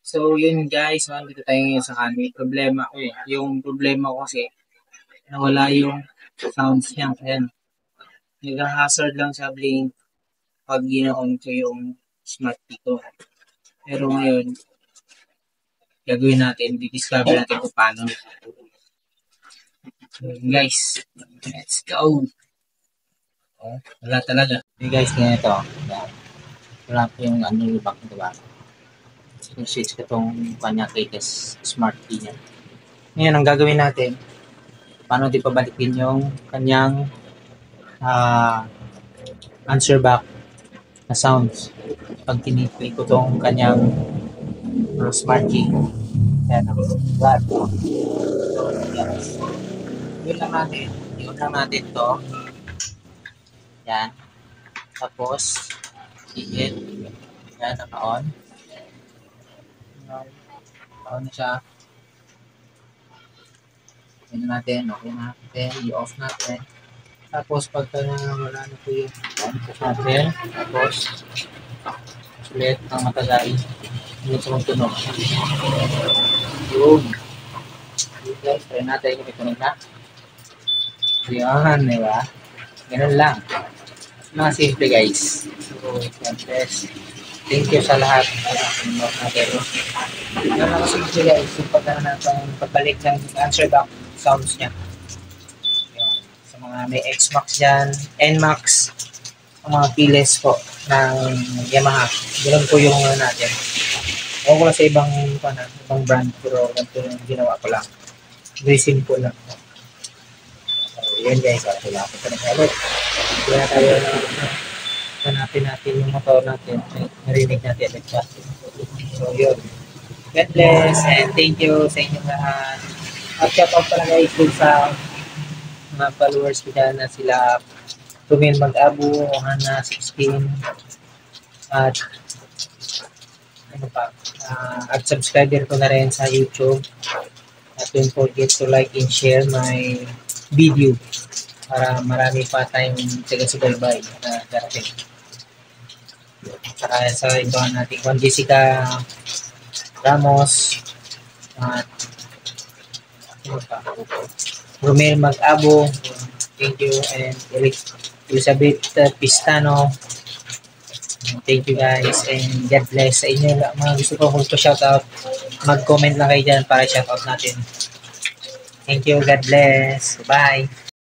So, yun guys, nandito tayo ngayon sa kanil. Problema ko eh. Yung problema ko kasi, nawala yung sounds niya. Kaya, nag-hazard lang sa blink pag gina-on ko yung smart ko. Pero ngayon, gagawin natin, di-discover natin kung paano. So, guys, let's go! Oh, wala talaga. Okay guys, ganito. Wala po yung ano yung back, diba? Switch ko itong kanya case smart key niya. Ngayon, ang gagawin natin, paano di pabalikin yung kanyang answer back na sounds pag tiniplay ko itong kanyang smart key. Yan ang flat. So, yes. Yun lang natin to. Yan. Tapos, higit. Yan, naka-on. On na siya. Okay natin. I-off natin. Tapos, pagka wala na po yung on-off natin. Tapos, ulit ang matagal. Hindi ito magtunog. Yun. Okay, try natin kung itunog na. Yan, di ba? Ganun lang. Mga simple guys. So, yes. Thank you sa lahat. Ganun lang simple guys. Yung pagbalik ng answer back sounds niya. Yun. Sa mga may X-Max dyan, N-Max, ang mga keyless po ng Yamaha. Ganun po yung natin. Ewan ko lang sa ibang brand, pero ganito yung ginawa ko lang. Very simple lang. So, yun guys. Wala ko pa nag-alot. Kaya tayo hanapin natin yung motor natin. Narinig natin ulit siya. So, yun. God bless and thank you sa inyong lahat. At shout out pala guys sa mga followers ko dyan na sila Tumil Mag-Abu, Ohana 16 at ano pa, at subscriber ko na rin sa YouTube. At don't forget to like and share my video para marami pa tayong taga-subaybay na darating. Saka sa iba natin, Juan Jessica Ramos at Romel Mag-Abo, thank you, and Elizabeth Pistano, thank you guys, and God bless sa inyo. Mga gusto ko kung shoutout, mag-comment lang kayo dyan para shoutout natin. Thank you, God bless, bye.